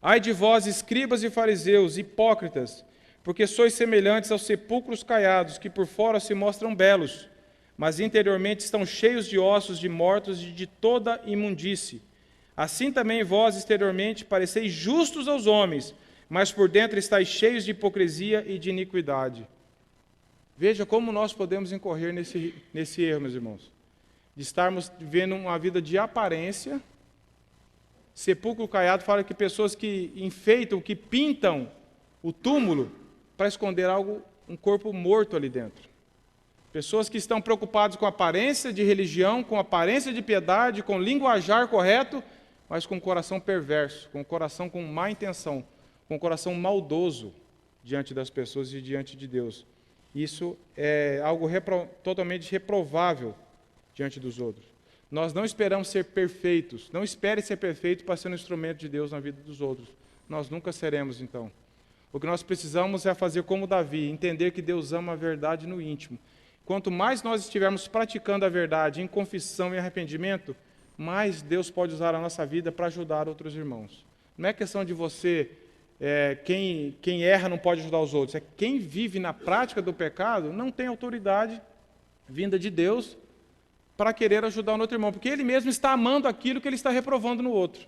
Ai de vós, escribas e fariseus, hipócritas, porque sois semelhantes aos sepulcros caiados, que por fora se mostram belos, mas interiormente estão cheios de ossos de mortos e de toda imundície. Assim também vós, exteriormente, pareceis justos aos homens, mas por dentro estáis cheios de hipocrisia e de iniquidade. Veja como nós podemos incorrer nesse erro, meus irmãos, de estarmos vivendo uma vida de aparência. Sepulcro caiado fala que pessoas que enfeitam, que pintam o túmulo para esconder um corpo morto ali dentro. Pessoas que estão preocupadas com a aparência de religião, com a aparência de piedade, com o linguajar correto, mas com o coração perverso, com o coração com má intenção, com o coração maldoso diante das pessoas e diante de Deus. Isso é algo totalmente reprovável diante dos outros. Nós não esperamos ser perfeitos, não espere ser perfeito para ser um instrumento de Deus na vida dos outros. Nós nunca seremos, então. O que nós precisamos é fazer como Davi, entender que Deus ama a verdade no íntimo. Quanto mais nós estivermos praticando a verdade em confissão e arrependimento, mais Deus pode usar a nossa vida para ajudar outros irmãos. Não é questão de você, quem erra não pode ajudar os outros, é quem vive na prática do pecado não tem autoridade vinda de Deus para querer ajudar o outro irmão, porque ele mesmo está amando aquilo que ele está reprovando no outro.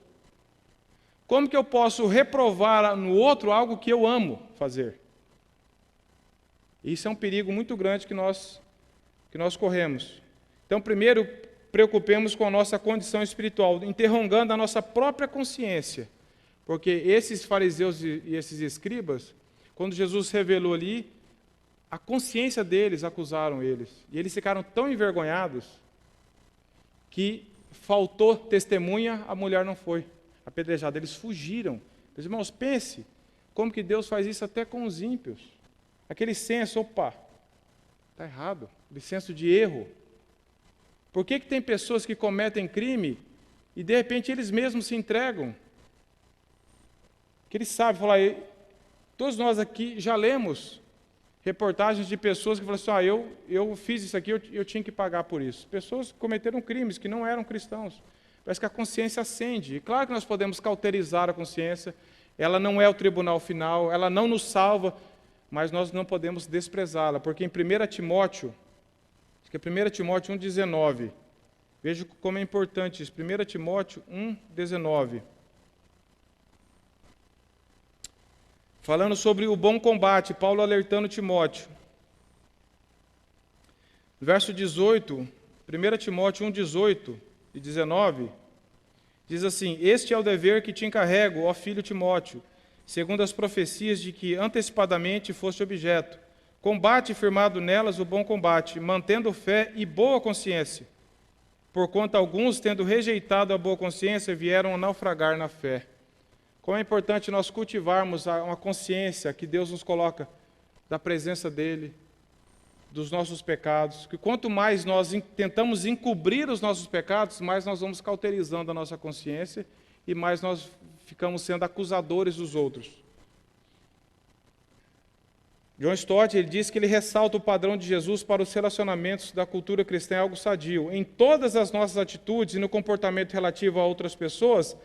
Como que eu posso reprovar no outro algo que eu amo fazer? Isso é um perigo muito grande que nós corremos. Então, primeiro, preocupemos com a nossa condição espiritual, interrogando a nossa própria consciência. Porque esses fariseus e esses escribas, quando Jesus revelou ali, a consciência deles acusaram eles. E eles ficaram tão envergonhados que faltou testemunha, a mulher não foi apedrejada. Eles fugiram. Meus irmãos, pense como que Deus faz isso até com os ímpios. Aquele senso, opa, está errado, aquele senso de erro. Por que tem pessoas que cometem crime e de repente eles mesmos se entregam? Que eles sabem falar, todos nós aqui já lemos reportagens de pessoas que falam assim, eu fiz isso aqui, eu tinha que pagar por isso. Pessoas que cometeram crimes, que não eram cristãos. Parece que a consciência acende. E claro que nós podemos cauterizar a consciência, ela não é o tribunal final, ela não nos salva, mas nós não podemos desprezá-la, porque em 1 Timóteo, acho que é 1 Timóteo 1,19, veja como é importante isso, 1 Timóteo 1,19, falando sobre o bom combate, Paulo alertando Timóteo. Verso 18, 1 Timóteo 1,18 e 19, diz assim, este é o dever que te encarrego, ó filho Timóteo, segundo as profecias de que antecipadamente foste objeto. Combate firmado nelas o bom combate, mantendo fé e boa consciência. Porquanto alguns, tendo rejeitado a boa consciência, vieram a naufragar na fé. Como é importante nós cultivarmos uma consciência que Deus nos coloca da presença dEle, dos nossos pecados, que quanto mais nós tentamos encobrir os nossos pecados, mais nós vamos cauterizando a nossa consciência e mais nós ficamos sendo acusadores dos outros. John Stott, ele diz que ele ressalta o padrão de Jesus para os relacionamentos da cultura cristã, é algo sadio. Em todas as nossas atitudes e no comportamento relativo a outras pessoas,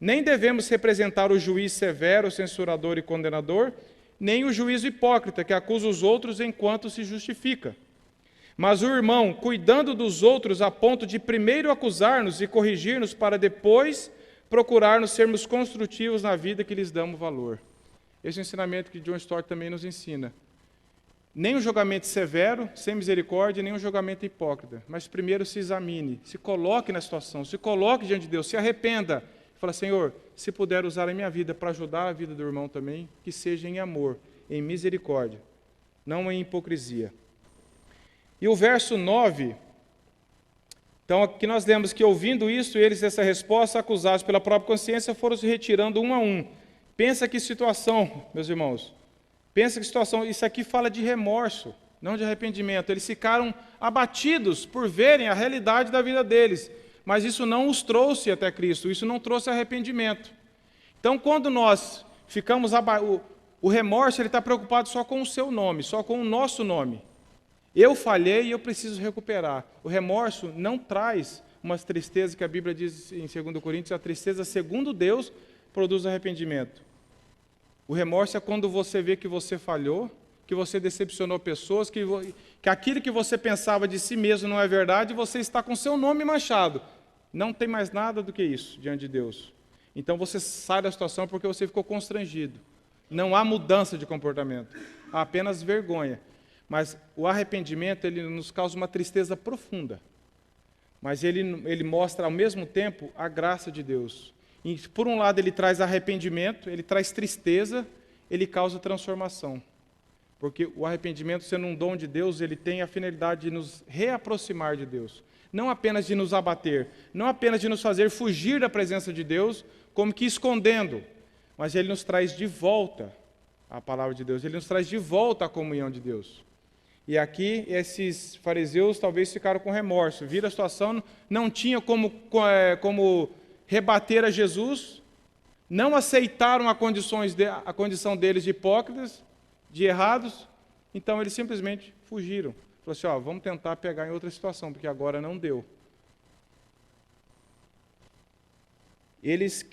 nem devemos representar o juiz severo, censurador e condenador, nem o juízo hipócrita, que acusa os outros enquanto se justifica. Mas o irmão, cuidando dos outros a ponto de primeiro acusar-nos e corrigir-nos para depois procurarmos sermos construtivos na vida que lhes damos valor. Esse é o ensinamento que John Stott também nos ensina. Nem um julgamento severo, sem misericórdia, nem um julgamento hipócrita. Mas primeiro se examine, se coloque na situação, se coloque diante de Deus, se arrependa. Fala, Senhor, se puder usar a minha vida para ajudar a vida do irmão também, que seja em amor, em misericórdia, não em hipocrisia. E o verso 9, então aqui nós lemos que ouvindo isso, eles, essa resposta, acusados pela própria consciência, foram se retirando um a um. Pensa que situação, meus irmãos, pensa que situação, isso aqui fala de remorso, não de arrependimento. Eles ficaram abatidos por verem a realidade da vida deles, mas isso não os trouxe até Cristo, isso não trouxe arrependimento. Então, quando nós ficamos o remorso, ele está preocupado só com o seu nome, só com o nosso nome. Eu falhei e eu preciso recuperar. O remorso não traz uma tristeza que a Bíblia diz em 2 Coríntios, a tristeza segundo Deus produz arrependimento. O remorso é quando você vê que você falhou, que você decepcionou pessoas, que aquilo que você pensava de si mesmo não é verdade, e você está com seu nome manchado. Não tem mais nada do que isso diante de Deus. Então você sai da situação porque você ficou constrangido. Não há mudança de comportamento, há apenas vergonha. Mas o arrependimento, ele nos causa uma tristeza profunda. Mas ele mostra ao mesmo tempo a graça de Deus. E, por um lado, ele traz arrependimento, ele traz tristeza, ele causa transformação. Porque o arrependimento, sendo um dom de Deus, ele tem a finalidade de nos reaproximar de Deus. Não apenas de nos abater, não apenas de nos fazer fugir da presença de Deus, como que escondendo, mas ele nos traz de volta a palavra de Deus, ele nos traz de volta a comunhão de Deus. E aqui, esses fariseus talvez ficaram com remorso, viram a situação, não tinha como rebater a Jesus, não aceitaram a condição deles de hipócritas, de errados, então eles simplesmente fugiram. Falou assim, vamos tentar pegar em outra situação, porque agora não deu. Eles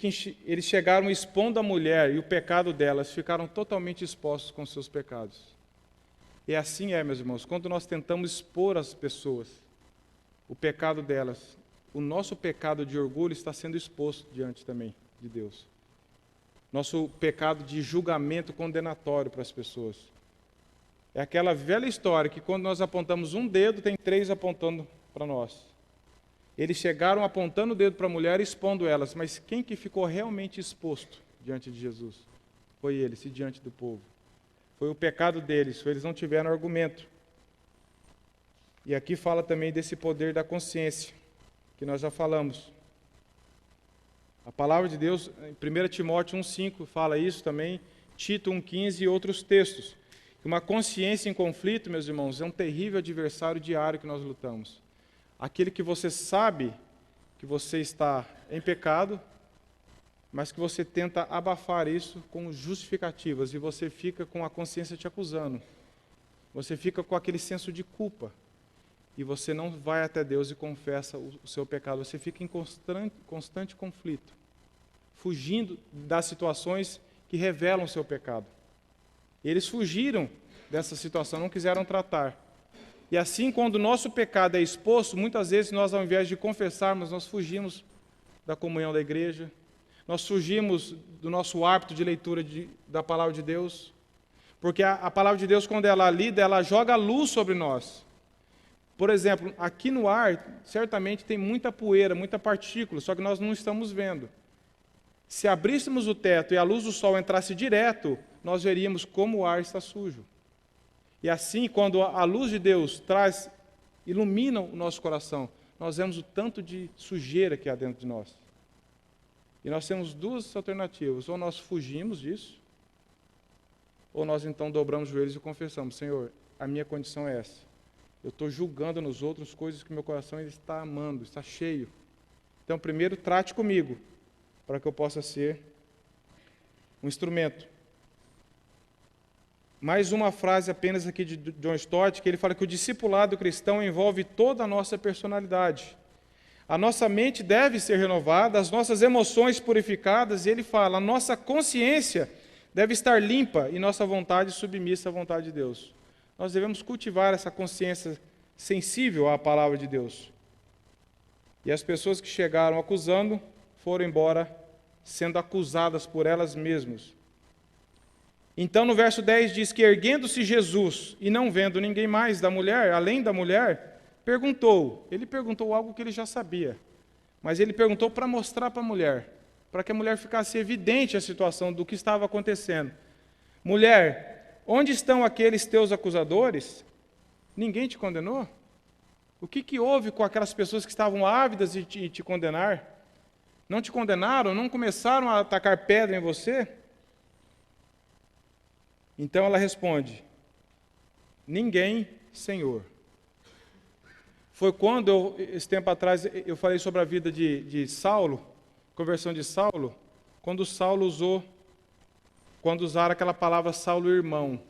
chegaram expondo a mulher e o pecado delas, ficaram totalmente expostos com seus pecados. E assim meus irmãos, quando nós tentamos expor as pessoas, o pecado delas, o nosso pecado de orgulho está sendo exposto diante também de Deus. Nosso pecado de julgamento condenatório para as pessoas. É aquela velha história que quando nós apontamos um dedo, tem 3 apontando para nós. Eles chegaram apontando o dedo para a mulher e expondo elas, mas quem que ficou realmente exposto diante de Jesus? Foi eles, e diante do povo. Foi o pecado deles, eles não tiveram argumento. E aqui fala também desse poder da consciência, que nós já falamos. A palavra de Deus, em 1 Timóteo 1,5 fala isso também, Tito 1,15 e outros textos. Uma consciência em conflito, meus irmãos, é um terrível adversário diário que nós lutamos. Aquele que você sabe que você está em pecado, mas que você tenta abafar isso com justificativas, e você fica com a consciência te acusando. Você fica com aquele senso de culpa, e você não vai até Deus e confessa o seu pecado. Você fica em constante conflito, fugindo das situações que revelam o seu pecado. Eles fugiram dessa situação, não quiseram tratar. E assim, quando o nosso pecado é exposto, muitas vezes nós, ao invés de confessarmos, nós fugimos da comunhão da igreja, nós fugimos do nosso hábito de leitura da palavra de Deus, porque a palavra de Deus, quando ela é lida, ela joga luz sobre nós. Por exemplo, aqui no ar, certamente tem muita poeira, muita partícula, só que nós não estamos vendo. Se abríssemos o teto e a luz do sol entrasse direto, nós veríamos como o ar está sujo. E assim, quando a luz de Deus ilumina o nosso coração, nós vemos o tanto de sujeira que há dentro de nós. E nós temos 2 alternativas: ou nós fugimos disso, ou nós então dobramos os joelhos e confessamos: Senhor, a minha condição é essa. Eu estou julgando nos outros coisas que meu coração está amando, está cheio. Então, primeiro, trate comigo, para que eu possa ser um instrumento. Mais uma frase apenas aqui de John Stott, que ele fala que o discipulado cristão envolve toda a nossa personalidade. A nossa mente deve ser renovada, as nossas emoções purificadas, e ele fala, a nossa consciência deve estar limpa e nossa vontade submissa à vontade de Deus. Nós devemos cultivar essa consciência sensível à palavra de Deus. E as pessoas que chegaram acusando foram embora sendo acusadas por elas mesmas. Então, no verso 10 diz que, erguendo-se Jesus e não vendo ninguém mais da mulher, além da mulher, perguntou. Ele perguntou algo que ele já sabia, mas ele perguntou para mostrar para a mulher, para que a mulher ficasse evidente a situação do que estava acontecendo. Mulher, onde estão aqueles teus acusadores? Ninguém te condenou? O que houve com aquelas pessoas que estavam ávidas de te condenar? Não te condenaram? Não começaram a atacar pedra em você? Então ela responde, ninguém, Senhor. Foi quando, esse tempo atrás, eu falei sobre a vida de Saulo, conversão de Saulo, quando usaram aquela palavra Saulo irmão,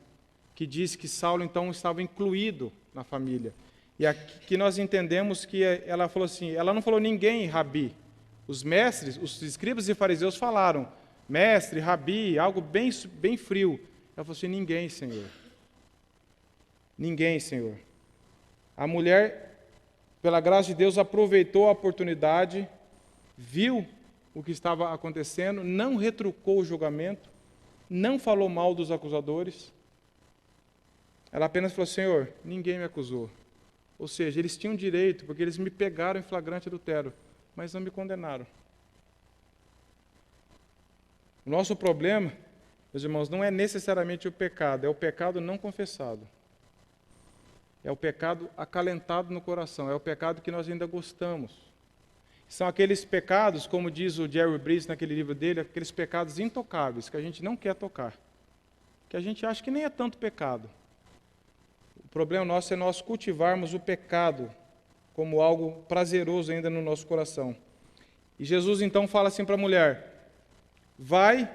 que diz que Saulo então estava incluído na família. E aqui nós entendemos que ela falou assim, ela não falou ninguém, Rabi. Os mestres, os escribas e fariseus falaram, mestre, Rabi, algo bem, bem frio. Ela falou assim, ninguém, Senhor. Ninguém, Senhor. A mulher, pela graça de Deus, aproveitou a oportunidade, viu o que estava acontecendo, não retrucou o julgamento, não falou mal dos acusadores. Ela apenas falou, Senhor, ninguém me acusou. Ou seja, eles tinham direito, porque eles me pegaram em flagrante adultério, mas não me condenaram. O nosso problema, meus irmãos, não é necessariamente o pecado, é o pecado não confessado. É o pecado acalentado no coração, é o pecado que nós ainda gostamos. São aqueles pecados, como diz o Jerry Bridges naquele livro dele, aqueles pecados intocáveis, que a gente não quer tocar, que a gente acha que nem é tanto pecado. O problema nosso é nós cultivarmos o pecado como algo prazeroso ainda no nosso coração. E Jesus então fala assim para a mulher, vai,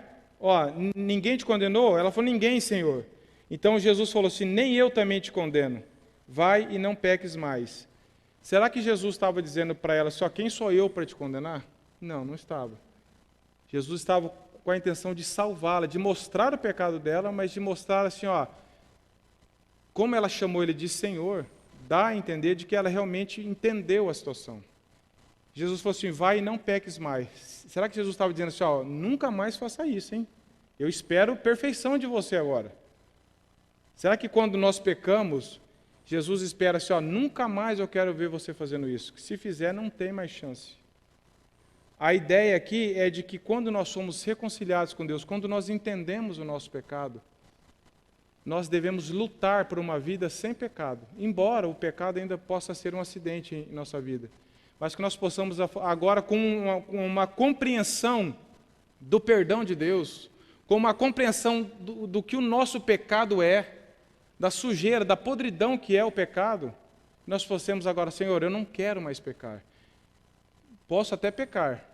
ninguém te condenou? Ela falou, ninguém, Senhor. Então Jesus falou assim, nem eu também te condeno. Vai e não peques mais. Será que Jesus estava dizendo para ela, só quem sou eu para te condenar? Não, não estava. Jesus estava com a intenção de salvá-la, de mostrar o pecado dela, mas de mostrar assim, como ela chamou ele de Senhor, dá a entender de que ela realmente entendeu a situação. Jesus falou assim, vai e não peques mais. Será que Jesus estava dizendo assim, nunca mais faça isso, hein? Eu espero perfeição de você agora. Será que quando nós pecamos, Jesus espera assim, nunca mais eu quero ver você fazendo isso. Se fizer, não tem mais chance. A ideia aqui é de que quando nós somos reconciliados com Deus, quando nós entendemos o nosso pecado, nós devemos lutar por uma vida sem pecado, embora o pecado ainda possa ser um acidente em nossa vida. Mas que nós possamos agora, com uma compreensão do perdão de Deus, com uma compreensão do que o nosso pecado é, da sujeira, da podridão que é o pecado, nós possamos agora, Senhor, eu não quero mais pecar. Posso até pecar,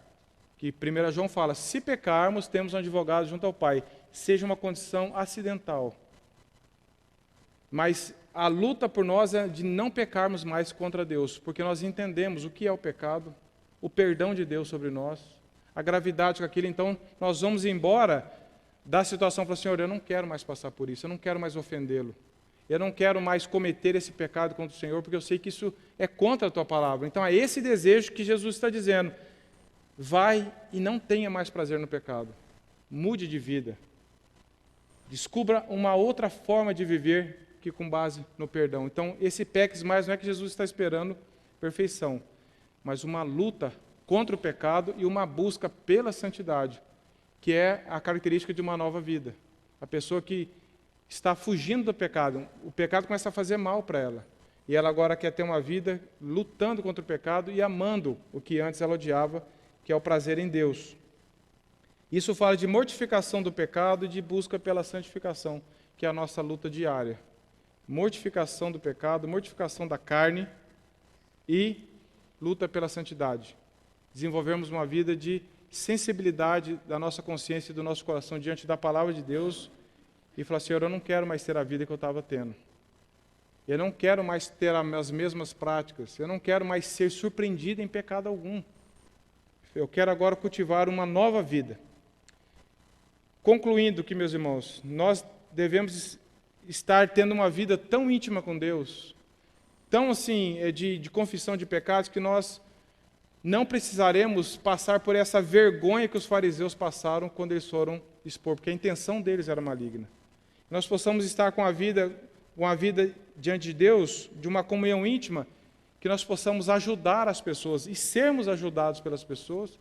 que 1 João fala, se pecarmos, temos um advogado junto ao Pai, seja uma condição acidental. Mas a luta por nós é de não pecarmos mais contra Deus, porque nós entendemos o que é o pecado, o perdão de Deus sobre nós, a gravidade daquilo. Então, nós vamos embora da situação para o Senhor, eu não quero mais passar por isso, eu não quero mais ofendê-lo, eu não quero mais cometer esse pecado contra o Senhor, porque eu sei que isso é contra a Tua palavra. Então, é esse desejo que Jesus está dizendo, vai e não tenha mais prazer no pecado, mude de vida, descubra uma outra forma de viver, que com base no perdão. Então, esse peques mais não é que Jesus está esperando perfeição, mas uma luta contra o pecado e uma busca pela santidade, que é a característica de uma nova vida. A pessoa que está fugindo do pecado, o pecado começa a fazer mal para ela, e ela agora quer ter uma vida lutando contra o pecado e amando o que antes ela odiava, que é o prazer em Deus. Isso fala de mortificação do pecado e de busca pela santificação, que é a nossa luta diária. Mortificação do pecado, mortificação da carne e luta pela santidade. Desenvolvermos uma vida de sensibilidade da nossa consciência e do nosso coração diante da palavra de Deus e falar, Senhor, eu não quero mais ter a vida que eu estava tendo. Eu não quero mais ter as mesmas práticas. Eu não quero mais ser surpreendido em pecado algum. Eu quero agora cultivar uma nova vida. Concluindo que, meus irmãos, nós devemos estar tendo uma vida tão íntima com Deus, tão assim, de confissão de pecados, que nós não precisaremos passar por essa vergonha que os fariseus passaram quando eles foram expor, porque a intenção deles era maligna. Nós possamos estar com a vida diante de Deus, de uma comunhão íntima, que nós possamos ajudar as pessoas e sermos ajudados pelas pessoas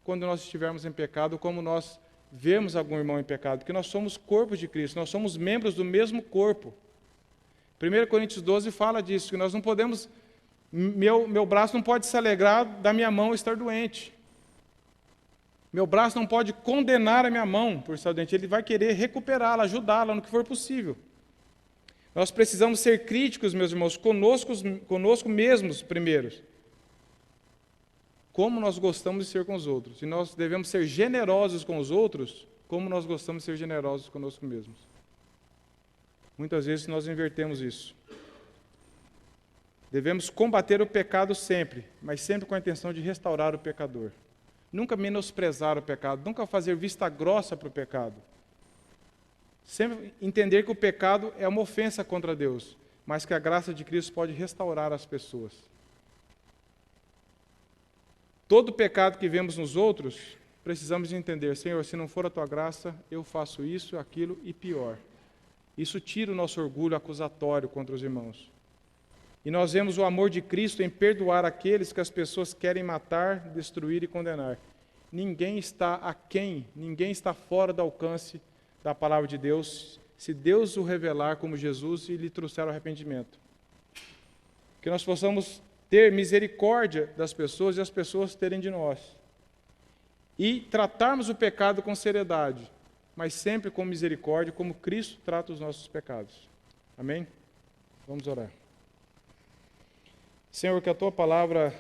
quando nós estivermos em pecado, como nós vemos algum irmão em pecado, porque nós somos corpo de Cristo, nós somos membros do mesmo corpo. 1 Coríntios 12 fala disso, que nós não podemos, meu braço não pode se alegrar da minha mão estar doente. Meu braço não pode condenar a minha mão por estar doente, ele vai querer recuperá-la, ajudá-la no que for possível. Nós precisamos ser críticos, meus irmãos, conosco mesmos primeiros. Como nós gostamos de ser com os outros. E nós devemos ser generosos com os outros, como nós gostamos de ser generosos conosco mesmos. Muitas vezes nós invertemos isso. Devemos combater o pecado sempre, mas sempre com a intenção de restaurar o pecador. Nunca menosprezar o pecado, nunca fazer vista grossa para o pecado. Sempre entender que o pecado é uma ofensa contra Deus, mas que a graça de Cristo pode restaurar as pessoas. Todo pecado que vemos nos outros, precisamos entender, Senhor, se não for a Tua graça, eu faço isso, aquilo e pior. Isso tira o nosso orgulho acusatório contra os irmãos. E nós vemos o amor de Cristo em perdoar aqueles que as pessoas querem matar, destruir e condenar. Ninguém está aquém, ninguém está fora do alcance da palavra de Deus, se Deus o revelar como Jesus e lhe trouxer o arrependimento. Que nós possamos ter misericórdia das pessoas e as pessoas terem de nós. E tratarmos o pecado com seriedade, mas sempre com misericórdia, como Cristo trata os nossos pecados. Amém? Vamos orar. Senhor, que a Tua palavra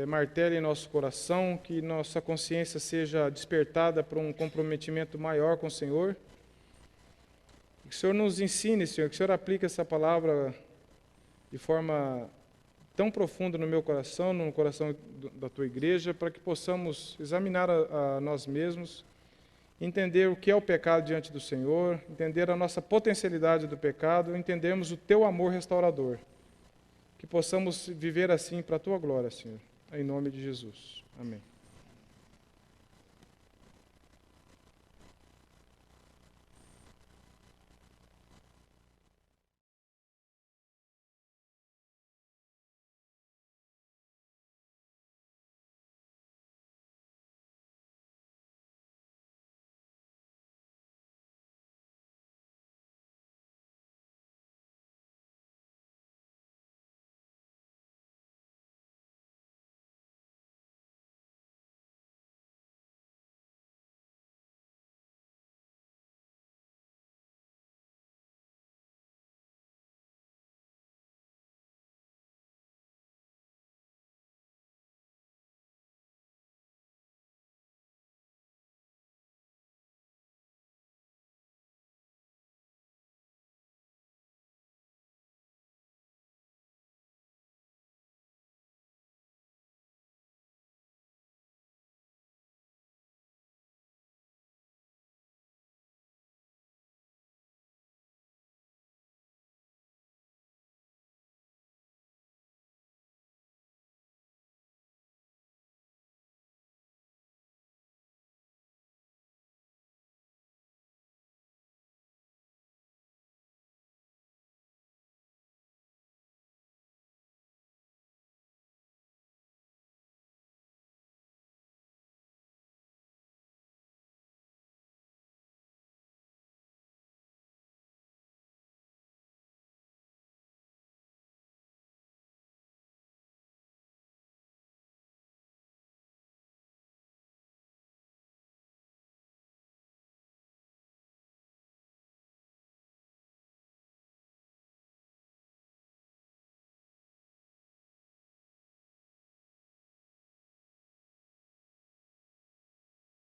martele em nosso coração, que nossa consciência seja despertada para um comprometimento maior com o Senhor. Que o Senhor nos ensine, Senhor, que o Senhor aplique essa palavra de forma tão profunda no meu coração, no coração da Tua igreja, para que possamos examinar a nós mesmos, entender o que é o pecado diante do Senhor, entender a nossa potencialidade do pecado, entendermos o Teu amor restaurador. Que possamos viver assim para a Tua glória, Senhor. Em nome de Jesus. Amém.